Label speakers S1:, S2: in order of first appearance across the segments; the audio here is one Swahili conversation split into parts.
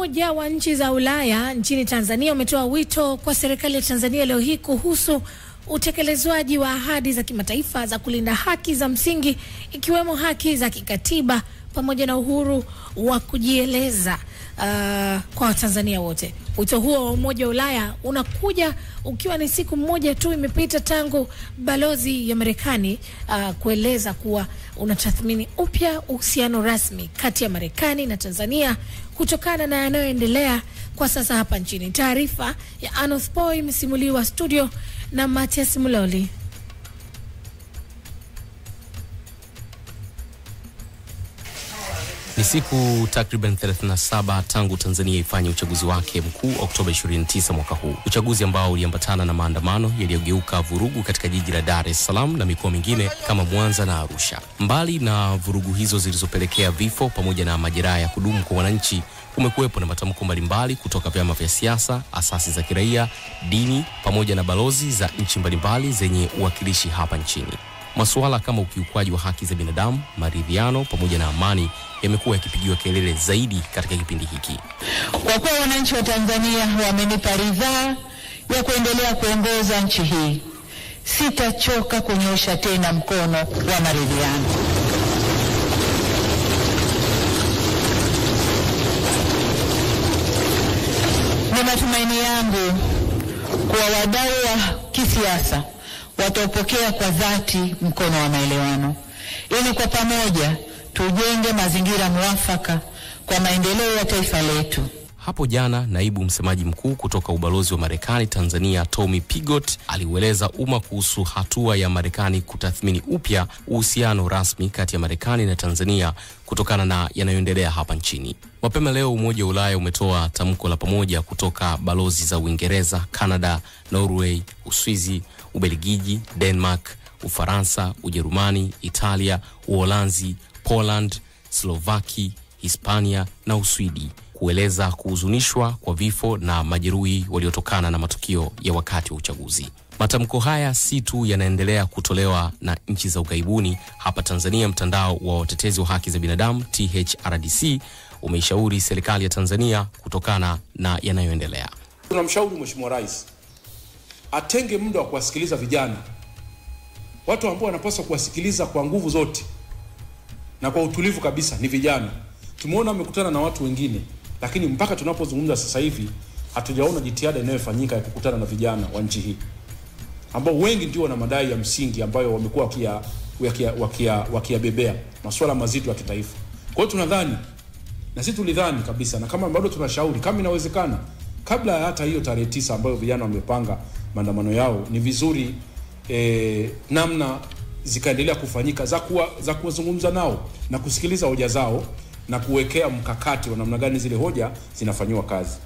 S1: Umoja wa nchi za Ulaya nchini Tanzania umetoa wito kwa serikali ya Tanzania leo hii kuhusu utekelezwaji wa ahadi za kimataifa za kulinda haki za msingi ikiwemo haki za kikatiba pamoja na uhuru wa kujieleza kwa Watanzania wote. Wito huo wa Umoja wa Ulaya unakuja ukiwa ni siku moja tu imepita tangu balozi ya Marekani kueleza kuwa unatathmini upya uhusiano rasmi kati ya Marekani na Tanzania kutokana na yanayoendelea kwa sasa hapa nchini. Taarifa ya Anoth Poi imesimuliwa studio na Matias Muloli.
S2: Ni siku takriban 37 tangu Tanzania ifanye uchaguzi wake mkuu Oktoba 29 mwaka huu. Uchaguzi ambao uliambatana na maandamano yaliyogeuka vurugu katika jiji la Dar es Salaam na mikoa mingine kama Mwanza na Arusha. Mbali na vurugu hizo zilizopelekea vifo pamoja na majeraha ya kudumu kwa wananchi, kumekuwepo na matamko mbalimbali kutoka vyama vya siasa, asasi za kiraia, dini pamoja na balozi za nchi mbalimbali zenye uwakilishi hapa nchini. Masuala kama ukiukwaji wa haki za binadamu, maridhiano pamoja na amani yamekuwa yakipigiwa kelele zaidi katika kipindi hiki.
S3: Kwa kuwa wananchi wa Tanzania wamenipa ridhaa ya kuendelea kuongoza nchi hii, sitachoka kunyosha tena mkono wa maridhiano. Ni matumaini yangu kuwa wadau wa kisiasa watapokea kwa dhati mkono wa maelewano, ili kwa pamoja tujenge mazingira mwafaka kwa maendeleo ya taifa letu.
S2: Hapo jana, naibu msemaji mkuu kutoka ubalozi wa Marekani Tanzania, Tommy Pigot, aliueleza umma kuhusu hatua ya Marekani kutathmini upya uhusiano rasmi kati ya Marekani na Tanzania kutokana na yanayoendelea hapa nchini. Mapema leo Umoja wa Ulaya umetoa tamko la pamoja kutoka balozi za Uingereza, Canada, Norway, Uswizi, Ubelgiji, Denmark, Ufaransa, Ujerumani, Italia, Uholanzi, Poland, Slovaki, Hispania na Uswidi kueleza kuhuzunishwa kwa vifo na majeruhi waliotokana na matukio ya wakati wa uchaguzi. Matamko haya si tu yanaendelea kutolewa na nchi za ughaibuni. Hapa Tanzania, mtandao wa watetezi wa haki za binadamu THRDC umeishauri serikali ya Tanzania kutokana na yanayoendelea.
S4: Tunamshauri Mheshimiwa Rais atenge muda wa kuwasikiliza vijana, watu ambao wanapaswa kuwasikiliza kwa nguvu zote na kwa utulivu kabisa ni vijana. Tumeona amekutana na watu wengine, lakini mpaka tunapozungumza sasa hivi hatujaona jitihada inayofanyika ya kukutana na vijana wa nchi hii, ambao wengi ndio wana madai ya msingi ambayo wamekuwa wakiyabebea masuala mazito ya kitaifa. Kwa hiyo tunadhani, na sisi tulidhani kabisa, na kama bado tunashauri kama inawezekana kabla hata hiyo tarehe 9 ambayo vijana wamepanga maandamano yao, ni vizuri namna zikaendelea kufanyika za kuwazungumza nao na kusikiliza hoja zao na kuwekea mkakati wa namna gani zile hoja zinafanywa kazi.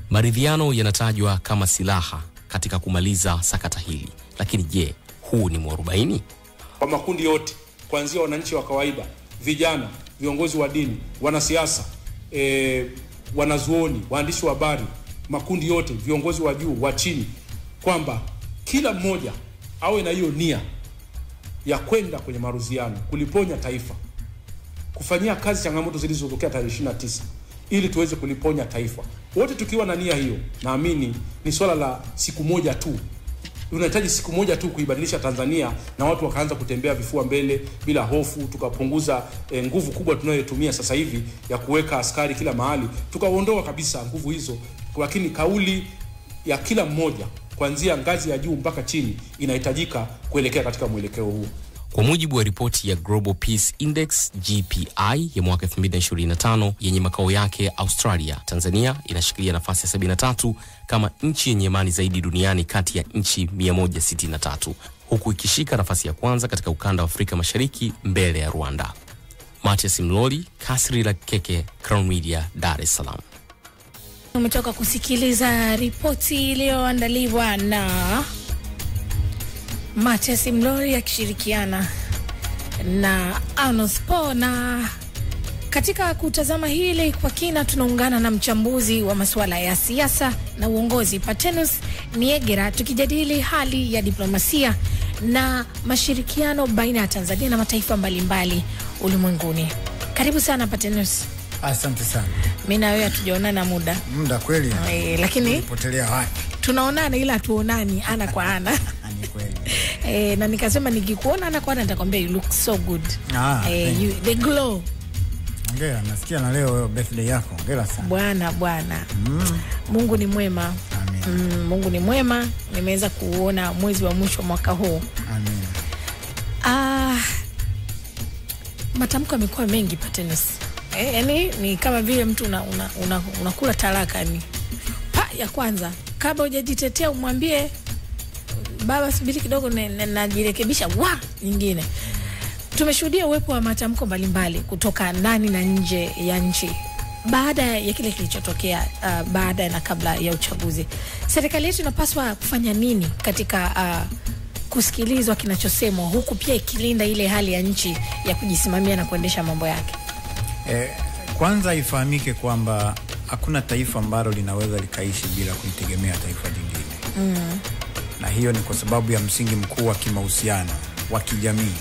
S2: Maridhiano yanatajwa kama silaha katika kumaliza sakata hili. Lakini je, huu ni mwarobaini?
S4: Kwa makundi yote, kuanzia wananchi wa kawaida, vijana, viongozi wa dini, wanasiasa, wanazuoni, waandishi wa habari, makundi yote, viongozi wa juu, wa chini, kwamba kila mmoja awe na hiyo nia ya kwenda kwenye maridhiano, kuliponya taifa, kufanyia kazi changamoto zilizotokea tarehe 29 ili tuweze kuliponya taifa. Wote tukiwa na nia hiyo, naamini ni swala la siku moja tu. Tunahitaji siku moja tu kuibadilisha Tanzania na watu wakaanza kutembea vifua mbele bila hofu, tukapunguza nguvu kubwa tunayotumia sasa hivi ya kuweka askari kila mahali, tukaondoa kabisa nguvu hizo. Lakini kauli ya kila mmoja kuanzia ngazi ya juu mpaka chini inahitajika kuelekea katika mwelekeo huu.
S2: Kwa mujibu wa ripoti ya Global Peace Index GPI ya mwaka 2025 yenye makao yake Australia, Tanzania inashikilia nafasi ya 73 kama nchi yenye amani zaidi duniani kati ya nchi 163, huku ikishika nafasi ya kwanza katika ukanda wa Afrika Mashariki mbele ya Rwanda. Matias Muloli, Kasri la Keke, Crown Media, Dar es Salaam.
S1: Umetoka kusikiliza ripoti iliyoandaliwa na Matias Muloli akishirikiana na Anoth Poi. Na katika kutazama hili kwa kina, tunaungana na mchambuzi wa masuala ya siasa na uongozi Patenus Niegera, tukijadili hali ya diplomasia na mashirikiano baina ya Tanzania na mataifa mbalimbali ulimwenguni. Karibu sana Patenus.
S5: Asante sana.
S1: Mimi na wewe hatujaonana muda
S5: kweli.
S1: Lakini
S5: potelea wapi?
S1: Tunaonana ila hatuonani ana kwa ana.
S5: Ni kweli.
S1: Na nikasema nikikuona ana kwa ana nitakwambia you look so good. The glow.
S5: Hongera, nasikia na leo birthday yako. Hongera sana.
S1: Bwana. Mungu ni mwema.
S5: Amen.
S1: Mungu ni mwema. Nimeweza kuona mwezi wa mwisho mwaka huu.
S5: Amen.
S1: Matamko yamekuwa mengi Patenes. Yaani ni kama vile mtu unakula talaka ni. Ya kwanza, kabla hujajitetea umwambie baba subiri kidogo najirekebisha nyingine. Tumeshuhudia uwepo wa matamko mbalimbali kutoka ndani na nje ya nchi baada ya kile kilichotokea baada na kabla ya uchaguzi. Serikali yetu inapaswa kufanya nini katika kusikilizwa kinachosemwa huku pia ikilinda ile hali ya nchi ya kujisimamia na kuendesha mambo yake?
S5: Kwanza ifahamike kwamba hakuna taifa ambalo linaweza likaishi bila kuitegemea taifa jingine. Na hiyo ni kwa sababu ya msingi mkuu wa kimahusiano wa kijamii.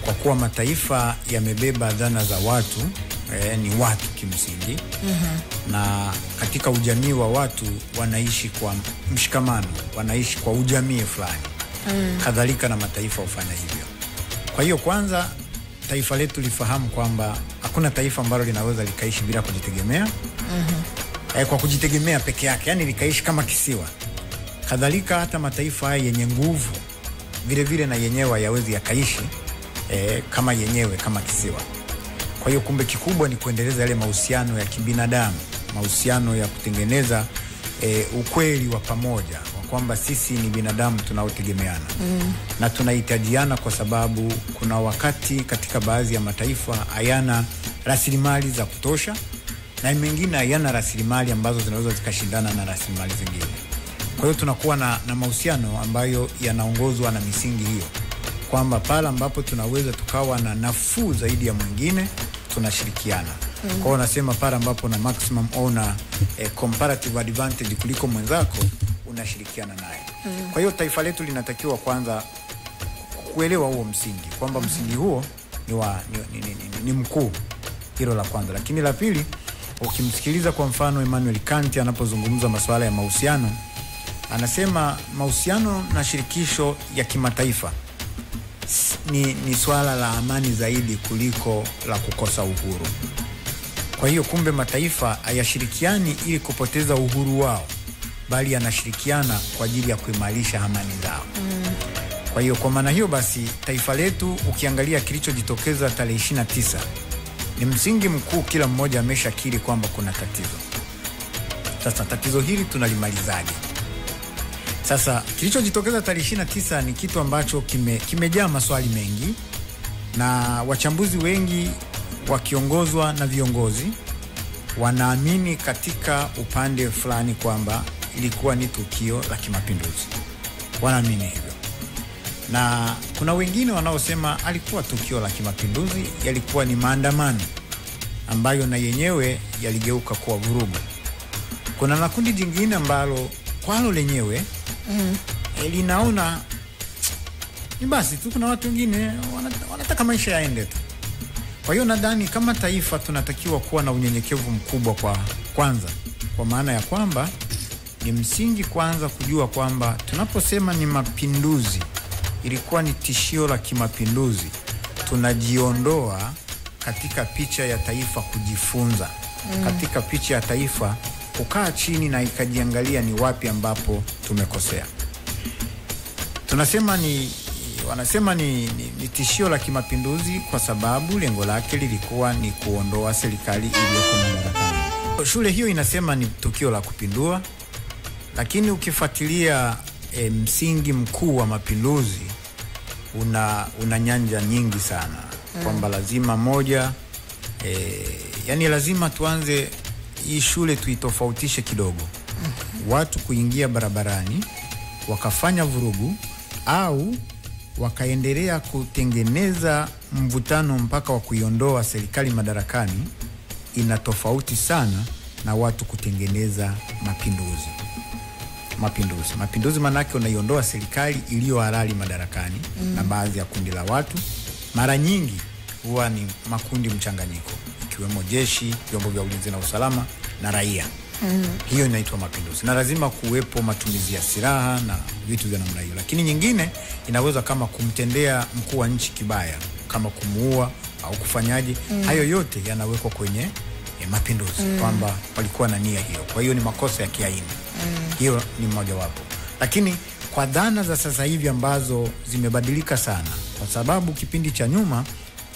S5: Kwa kuwa mataifa yamebeba dhana za watu, ni watu kimsingi. Na katika ujamii wa watu wanaishi kwa mshikamano, wanaishi kwa ujamii fulani. Kadhalika na mataifa hufanya hivyo. Kwa hiyo kwanza taifa letu lifahamu kwamba hakuna taifa ambalo linaweza likaishi bila kujitegemea. Kwa kujitegemea peke yake, yani likaishi kama kisiwa. Kadhalika hata mataifa haya yenye nguvu vile vile na yenyewe hayawezi yakaishi kama yenyewe kama kisiwa. Kwa hiyo kumbe kikubwa ni kuendeleza yale mahusiano ya kibinadamu, mahusiano ya kutengeneza ukweli wa pamoja wa kwamba sisi ni binadamu tunaotegemeana. Na tunahitajiana kwa sababu kuna wakati katika baadhi ya mataifa hayana rasilimali za kutosha na mengine hayana rasilimali ambazo zinaweza zikashindana na rasilimali zingine. Kwa hiyo tunakuwa na mahusiano ambayo yanaongozwa na misingi hiyo, kwamba pale ambapo tunaweza tukawa na nafuu zaidi ya mwingine tunashirikiana. Kwa hiyo nasema pale ambapo na maximum au na comparative advantage kuliko mwenzako unashirikiana naye. Kwa hiyo taifa letu linatakiwa kwanza kuelewa huo msingi, kwamba msingi huo ni mkuu. Hilo la kwanza. Lakini la pili, ukimsikiliza kwa mfano Immanuel Kant anapozungumza masuala ya mahusiano, anasema mahusiano na shirikisho ya kimataifa ni swala la amani zaidi kuliko la kukosa uhuru. Kwa hiyo kumbe mataifa hayashirikiani ili kupoteza uhuru wao, bali yanashirikiana kwa ajili ya kuimarisha amani zao. Kwa hiyo kwa maana hiyo basi taifa letu ukiangalia kilichojitokeza tarehe 29 ni msingi mkuu, kila mmoja ameshakiri kwamba kuna tatizo. Sasa tatizo hili tunalimalizaje? Sasa kilichojitokeza tarehe 29 ni kitu ambacho kimejaa maswali mengi, na wachambuzi wengi wakiongozwa na viongozi wanaamini katika upande fulani kwamba ilikuwa ni tukio la kimapinduzi. Wanaamini hivyo. Na kuna wengine wanaosema alikuwa tukio la kimapinduzi, yalikuwa ni maandamano ambayo na yenyewe yaligeuka kuwa vurugu. Kuna na kundi jingine ambalo kwalo lenyewe linaona ni basi tu, kuna watu wengine wanataka maisha yaende tu. Kwa hiyo nadhani kama taifa tunatakiwa kuwa na unyenyekevu mkubwa kwanza, kwa maana ya kwamba ni msingi kwanza kujua kwamba tunaposema ni mapinduzi, ilikuwa ni tishio la kimapinduzi, tunajiondoa katika picha ya taifa kujifunza, katika picha ya taifa kukaa chini na ikajiangalia ni wapi ambapo tumekosea. Wanasema ni tishio la kimapinduzi kwa sababu lengo lake lilikuwa ni kuondoa serikali iliyoko madarakani. Shule hiyo inasema ni tukio la kupindua, lakini ukifuatilia msingi mkuu wa mapinduzi una nyanja nyingi sana. Kwamba lazima moja, yani lazima tuanze hii shule tuitofautishe kidogo. Watu kuingia barabarani wakafanya vurugu au wakaendelea kutengeneza mvutano mpaka wa kuiondoa serikali madarakani ina tofauti sana na watu kutengeneza mapinduzi. Mapinduzi maana yake unaiondoa serikali iliyo halali madarakani na baadhi ya kundi la watu. Mara nyingi huwa ni makundi mchanganyiko, ikiwemo jeshi, vyombo vya ulinzi na usalama na raia. Hiyo inaitwa mapinduzi, na lazima kuwepo matumizi ya silaha na vitu vya namna hiyo. Lakini nyingine inaweza kama kumtendea mkuu wa nchi kibaya, kama kumuua au kufanyaje. Hayo yote yanawekwa kwenye mapinduzi, kwamba walikuwa na nia hiyo. Kwa hiyo ni makosa ya kiaina. Hiyo ni mmoja wapo. Lakini kwa dhana za sasa hivi ambazo zimebadilika sana, kwa sababu kipindi cha nyuma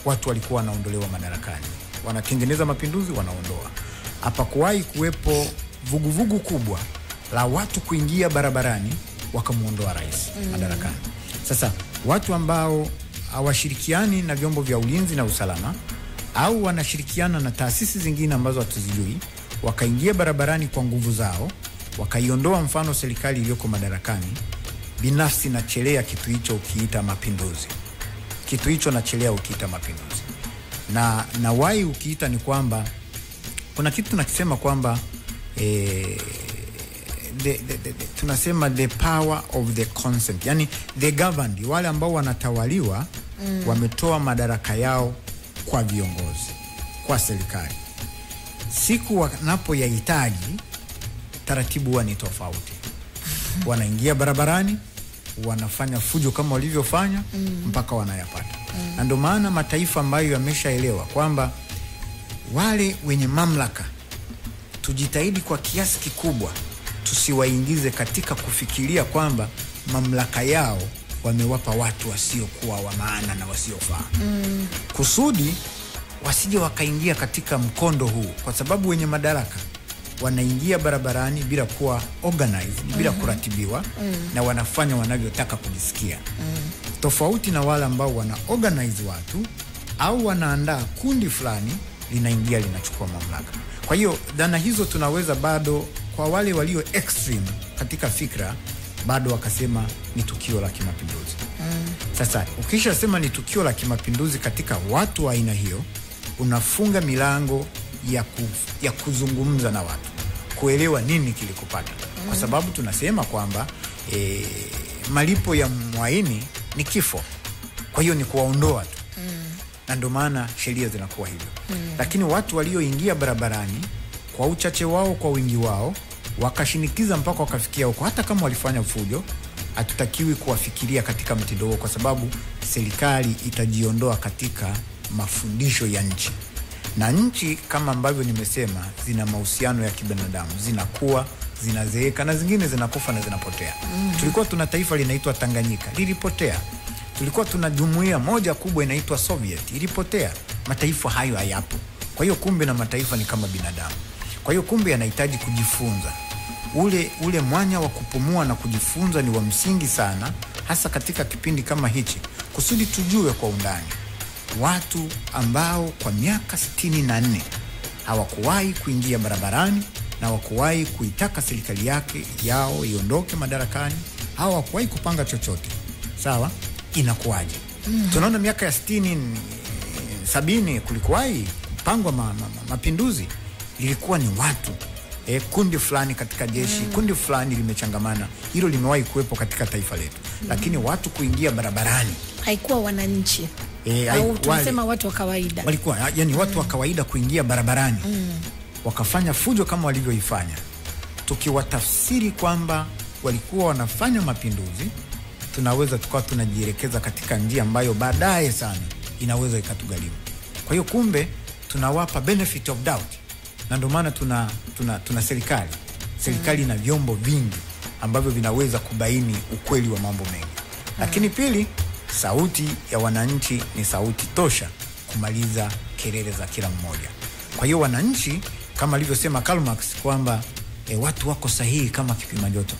S5: watu walikuwa wanaondolewa madarakani, wanatengeneza mapinduzi, wanaondoa. Hapakuwahi kuwepo vuguvugu kubwa la watu kuingia barabarani wakamuondoa rais madarakani. Sasa watu ambao hawashirikiani na vyombo vya ulinzi na usalama au wanashirikiana na taasisi zingine ambazo hatuzijui, wakaingia barabarani kwa nguvu zao, wakaiondoa mfano serikali iliyoko madarakani, binafsi nachelea kitu hicho ukiita mapinduzi. Kitu hicho nachelea ukiita mapinduzi. Na why ukiita ni kwamba kuna kitu tunakisema kwamba tunasema the power of the consent, yani the governed, wale ambao wanatawaliwa wametoa madaraka yao kwa viongozi, kwa serikali. Siku wanapoyahitaji, taratibu huwa ni tofauti. Wanaingia barabarani, wanafanya fujo kama walivyofanya mpaka wanayapata. Na ndio maana mataifa ambayo yameshaelewa kwamba wale wenye mamlaka tujitahidi kwa kiasi kikubwa tusiwaingize katika kufikiria kwamba mamlaka yao wamewapa watu wasiokuwa wa maana na wasiofaa. Kusudi wasije wakaingia katika mkondo huu, kwa sababu wenye madaraka wanaingia barabarani bila kuwa organized, bila kuratibiwa, na wanafanya wanavyotaka kujisikia. Tofauti na wale ambao wana organize watu au wanaandaa kundi fulani linaingia linachukua mamlaka. Kwa hiyo dhana hizo tunaweza bado, kwa wale walio extreme katika fikra, bado wakasema ni tukio la kimapinduzi. Sasa ukisha sema ni tukio la kimapinduzi katika watu wa aina hiyo, unafunga milango ya kuzungumza na watu, kuelewa nini kilikupata. Kwa sababu tunasema kwamba malipo ya mwaini ni kifo. Kwa hiyo ni kuwaondoa tu. Na ndio maana sheria zinakuwa hivyo. Lakini watu walioingia barabarani kwa uchache wao, kwa wingi wao, wakashinikiza mpaka wakafikia huko, hata kama walifanya fujo, hatutakiwi kuwafikiria katika mtindo huo, kwa sababu serikali itajiondoa katika mafundisho ya nchi. Na nchi kama ambavyo nimesema zina mahusiano ya kibinadamu, zinakuwa, zinazeeka, na zingine zinakufa na zinapotea. Tulikuwa tuna taifa linaitwa Tanganyika, lilipotea. Tulikuwa tuna jumuiya moja kubwa inaitwa Soviet, ilipotea. Mataifa hayo hayapo. Kwa hiyo kumbe na mataifa ni kama binadamu. Kwa hiyo kumbe yanahitaji kujifunza. Ule mwanya wa kupumua na kujifunza ni wa msingi sana, hasa katika kipindi kama hichi, kusudi tujue kwa undani watu ambao kwa miaka 64 hawakuwahi kuingia barabarani na hawakuwahi kuitaka serikali yao iondoke madarakani, hawakuwahi kupanga chochote. Sawa? Inakuwaje? Tunaona miaka ya 60, 70 kulikuwahi kupangwa mapinduzi. Ilikuwa ni watu, kundi fulani katika jeshi, kundi fulani limechangamana. Hilo limewahi kuwepo katika taifa letu. Lakini watu kuingia barabarani,
S1: haikuwa wananchi. Au tunasema watu wa kawaida.
S5: Walikuwa yani watu wa kawaida kuingia barabarani. Wakafanya fujo kama walivyoifanya. Tukiwatafsiri kwamba walikuwa wanafanya mapinduzi, tunaweza tukawa tunajielekeza katika njia ambayo baadaye sana inaweza ikatugharimu. Kwa hiyo kumbe tunawapa benefit of doubt. Na ndio maana tuna serikali na vyombo vingi ambavyo vinaweza kubaini ukweli wa mambo mengi. Lakini pili, sauti ya wananchi ni sauti tosha kumaliza kelele za kila mmoja. Kwa hiyo wananchi, kama alivyosema Karl Marx kwamba watu wako sahihi kama kipima joto.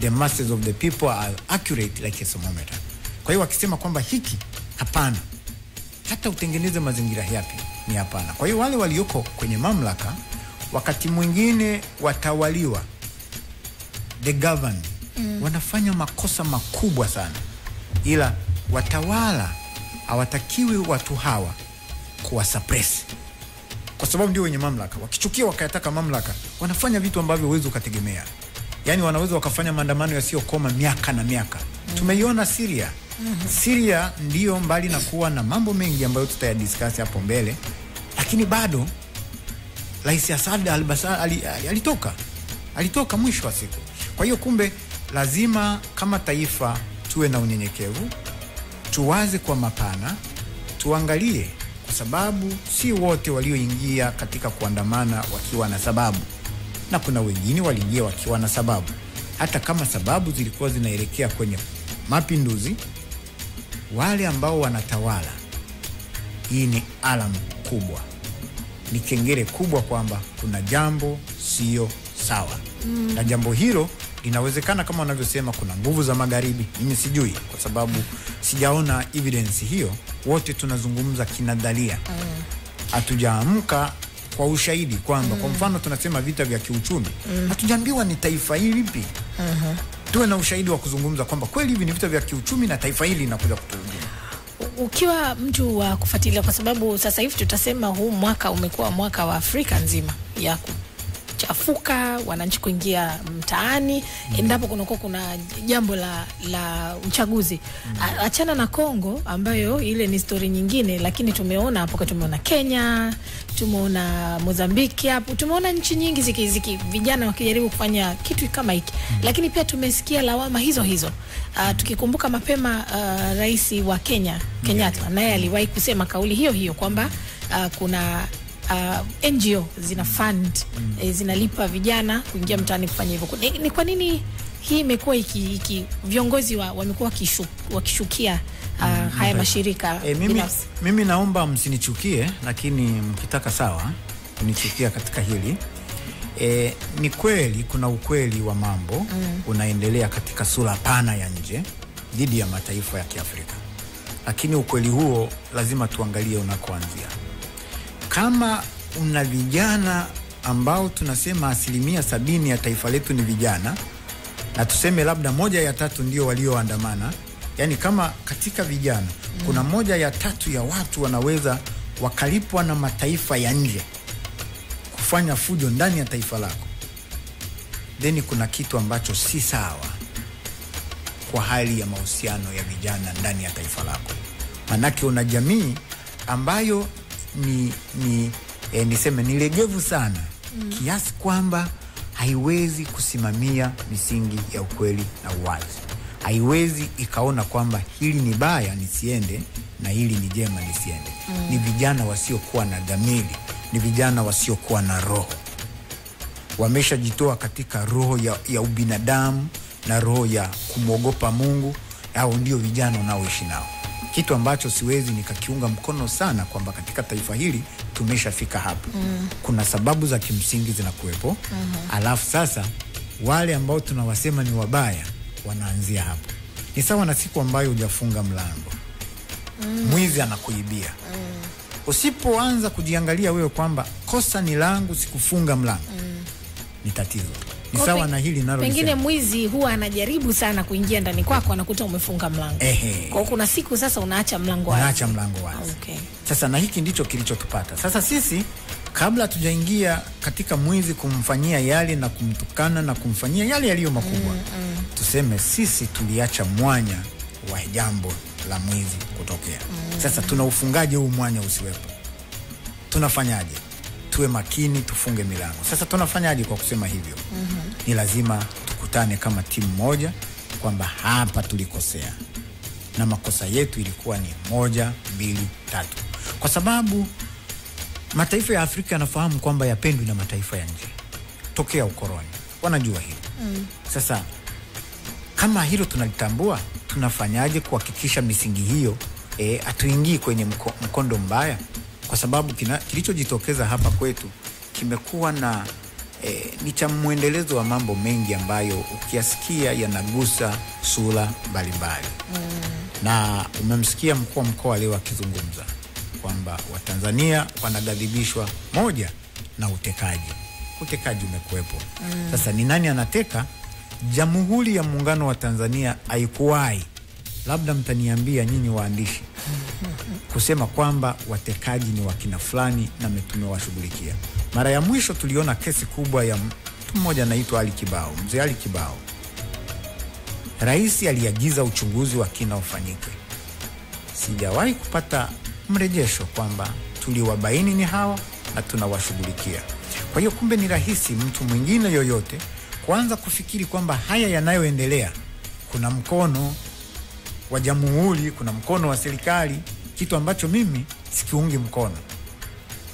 S5: The masses of the people are accurate like a thermometer. Kwa hiyo wakisema kwamba hiki, hapana, hata utengeneze mazingira yapi, ni hapana. Kwa hiyo wale walioko kwenye mamlaka, wakati mwingine watawaliwa, the governed, wanafanya makosa makubwa sana. Ila watawala hawatakiwi watu hawa kuwasuppress, kwa sababu ndio wenye mamlaka. Wakichukia wakayataka mamlaka, wanafanya vitu ambavyo huwezi ukategemea. Yani wanaweza wakafanya maandamano yasiyokoma miaka na miaka. Tumeiona Syria. Syria ndio, mbali na kuwa na mambo mengi ambayo tutayadiscuss hapo mbele, lakini bado Rais Assad alitoka mwisho wa siku. Kwa hiyo kumbe lazima kama taifa tuwe na unyenyekevu, tuwaze kwa mapana, tuangalie, kwa sababu si wote walioingia katika kuandamana wakiwa na sababu, na kuna wengine waliingia wakiwa na sababu. Hata kama sababu zilikuwa zinaelekea kwenye mapinduzi, wale ambao wanatawala, hii ni alamu kubwa, ni kengele kubwa kwamba kuna jambo sio sawa. Na jambo hilo linawezekana kama wanavyosema kuna nguvu za magharibi, mimi sijui kwa sababu sijaona evidence hiyo. Wote tunazungumza kinadharia, hatujaamka kwa ushahidi kwamba kwa mfano tunasema vita vya kiuchumi, hatujaambiwa ni taifa hili lipi. Tuwe na ushahidi wa kuzungumza kwamba kweli hivi ni vita vya kiuchumi na taifa hili linakuja kutuhudumia.
S1: Ukiwa mtu wa kufuatilia, kwa sababu sasa hivi tutasema huu mwaka umekuwa mwaka wa Afrika nzima ya kuchafuka, wananchi kuingia mtaani endapo kuna jambo la uchaguzi. Achana na Kongo ambayo ile ni story nyingine, lakini tumeona hapo, tumeona Kenya, tumeona Mozambiki, hapo tumeona nchi nyingi ziki vijana wakijaribu kufanya kitu kama hiki. Lakini pia tumesikia lawama hizo. Tukikumbuka mapema rais wa Kenya Kenyatta naye aliwahi kusema kauli hiyo kwamba kuna NGO zina fund zinalipa vijana kuingia mtaani kufanya hivyo. Ni kwa nini hii imekuwa viongozi wamekuwa wakishukia haya mashirika binafsi?
S5: Mimi naomba msinichukie, lakini mkitaka sawa kunichukia katika hili. Ni kweli kuna ukweli wa mambo unaendelea katika sura pana ya nje dhidi ya mataifa ya Kiafrika, lakini ukweli huo lazima tuangalie unakoanzia. Kama una vijana ambao tunasema 70% ya taifa letu ni vijana, na tuseme labda 1/3 ndio walioandamana, yani kama katika vijana kuna 1/3 ya watu wanaweza wakalipwa na mataifa ya nje kufanya fujo ndani ya taifa lako, then kuna kitu ambacho si sawa kwa hali ya mahusiano ya vijana ndani ya taifa lako. Manake una jamii ambayo niseme ni legevu sana kiasi kwamba haiwezi kusimamia misingi ya ukweli na uwazi. Haiwezi ikaona kwamba hili ni baya nisiende na hili ni jema nisiende. Ni vijana wasiokuwa na dhamiri, ni vijana wasiokuwa na roho. Wameshajitoa katika roho ya ubinadamu na roho ya kumwogopa Mungu. Hao ndio vijana unaoishi nao, kitu ambacho siwezi nikakiunga mkono sana kwamba katika taifa hili tumeshafika hapo. Kuna sababu za kimsingi zinakuwepo. Alafu sasa wale ambao tunawasema ni wabaya wanaanzia hapo. Ni sawa na siku ambayo hujafunga mlango, mwizi anakuibia. Usipoanza kujiangalia wewe kwamba kosa ni langu, sikufunga mlango, ni tatizo. Ni sawa na hili nalo.
S1: Pengine mwizi huwa anajaribu sana kuingia ndani kwako, anakuta umefunga mlango. Kwa kuna siku sasa unaacha mlango wazi.
S5: Unaacha mlango wazi. Okay. Sasa na hiki ndicho kilichotupata. Sasa sisi kabla tujaingia katika mwizi kumfanyia yale na kumtukana na kumfanyia yale yaliyo makubwa, tuseme sisi tuliacha mwanya wa jambo la mwizi kutokea. Sasa tunaufungaje huu mwanya usiwepo? Tunafanyaje? Tuwe makini, tufunge milango. Sasa tunafanyaje kwa kusema hivyo? Ni lazima tukutane kama timu moja kwamba hapa tulikosea na makosa yetu ilikuwa ni 1, 2, 3. Kwa sababu mataifa ya Afrika yanafahamu kwamba yapendwi na mataifa ya nje tokea ukoloni, wanajua hilo. Sasa kama hilo tunalitambua, tunafanyaje kuhakikisha misingi hiyo atuingii kwenye mkondo mbaya? Kwa sababu kilichojitokeza hapa kwetu kimekuwa na ni cha muendelezo wa mambo mengi ambayo ukiasikia yanagusa sura mbalimbali. Na umemsikia mkuu wa mkoa leo akizungumza kwamba Watanzania wanagadhibishwa moja na utekaji. Utekaji umekuwepo. Sasa ni nani anateka? Jamhuri ya Muungano wa Tanzania haikuwahi, labda mtaniambia nyinyi waandishi, kusema kwamba watekaji ni wakina fulani na tumewashughulikia. Mara ya mwisho tuliona kesi kubwa ya mtu mmoja anaitwa Ali Kibao, mzee Ali Kibao. Rais aliagiza uchunguzi wa kina ufanyike. Sijawahi kupata mrejesho kwamba tuliwabaini ni hawa na tunawashughulikia. Kwa hiyo kumbe ni rahisi mtu mwingine yoyote kuanza kufikiri kwamba haya yanayoendelea kuna mkono wa jamhuri, kuna mkono wa serikali, kitu ambacho mimi sikiungi mkono.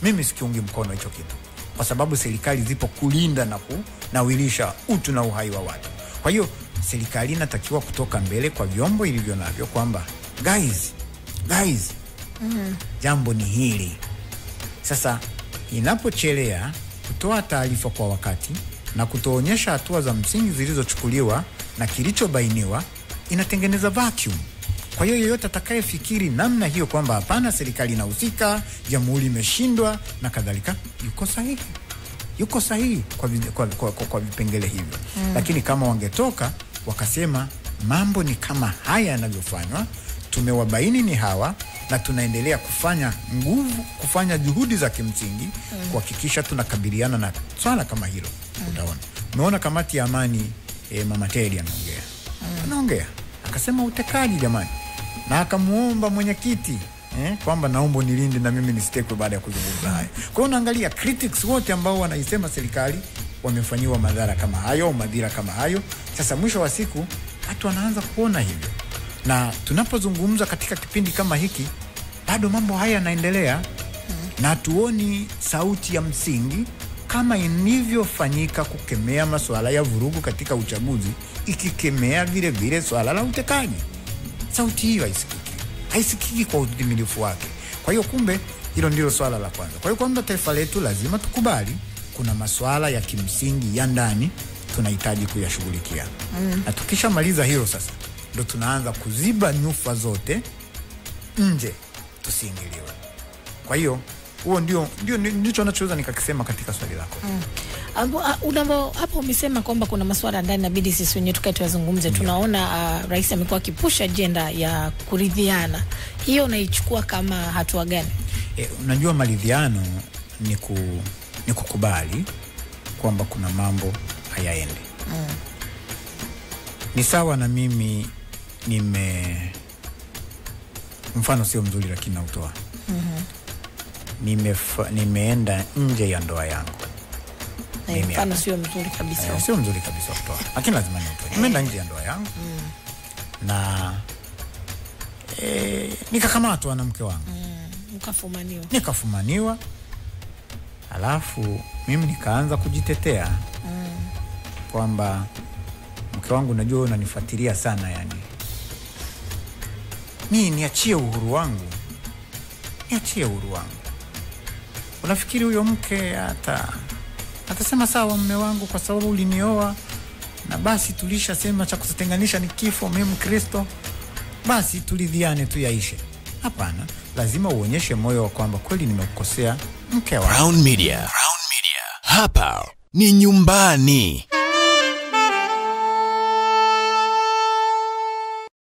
S5: Mimi sikiungi mkono hicho kitu, kwa sababu serikali zipo kulinda na kunawilisha utu na uhai wa watu. Kwa hiyo serikali inatakiwa kutoka mbele kwa vyombo ilivyo navyo kwamba guys, jambo ni hili. Sasa inapochelea kutoa taarifa kwa wakati na kutoonyesha hatua za msingi zilizochukuliwa na kilichobainiwa, inatengeneza vacuum. Kwa hiyo yeyote atakayefikiri namna hiyo kwamba hapana, serikali inahusika, jamhuri imeshindwa na kadhalika, yuko sahihi kwa vipengele hivyo. Lakini kama wangetoka wakasema mambo ni kama haya yanavyofanywa, tumewabaini ni hawa na tunaendelea kufanya juhudi za kimsingi kuhakikisha tunakabiliana na swala kama hilo. Utaona, umeona kamati ya amani, Mama Teddy anaongea akasema utekaji jamani, na akamuomba mwenyekiti kwamba naomba nilinde na mimi nisitekwe baada ya kuzungumza haya. Kwa hiyo unaangalia critics wote ambao wanaisema serikali wamefanyiwa madhara kama hayo, madhira kama hayo. Sasa mwisho wa siku watu wanaanza kuona hivyo, na tunapozungumza katika kipindi kama hiki bado mambo haya yanaendelea na tuoni sauti ya msingi kama ilivyofanyika kukemea masuala ya vurugu katika uchaguzi, ikikemea vile vile swala la utekaji. Sauti hiyo haisikiki kwa udhimilifu wake. Kwa hiyo kumbe hilo ndilo swala la kwanza. Kwa hiyo kwamba taifa letu lazima tukubali kuna masuala ya kimsingi ya ndani tunahitaji kuyashughulikia. Na tukishamaliza hilo sasa ndo tunaanza kuziba nyufa zote nje tusiingiliwe. Kwa hiyo huo ndicho anachoweza nikakisema katika swali lako.
S1: Hapo umesema kwamba kuna masuala ndani inabidi sisi wenyewe tukae tuyazungumze. Tunaona rais amekuwa akipusha agenda ya kuridhiana. Hiyo unaichukua kama hatua gani?
S5: Unajua maridhiano ni kukubali kwamba kuna mambo hayaendi. Ni sawa na mimi mfano sio mzuri lakini nautoa. Nimeenda nje ya ndoa yangu.
S1: Mfano sio mzuri kabisa.
S5: Sio mzuri kabisa kutoa, lakini lazima nitoe. Nimeenda nje ya ndoa yangu na nikakamatwa na mke wangu. Nikafumaniwa. Alafu mimi nikaanza kujitetea kwamba mke wangu, najua unanifuatilia sana, yani niachie uhuru wangu. Unafikiri huyo mke atasema sawa mume wangu, kwa sababu ulinioa na basi tulishasema cha kututenganisha ni kifo, mimi Mkristo, basi tulidhiane tu yaishe? Hapana, lazima uonyeshe moyo wa kwamba kweli nimekukosea mke wangu.
S6: Crown Media. Hapa ni nyumbani.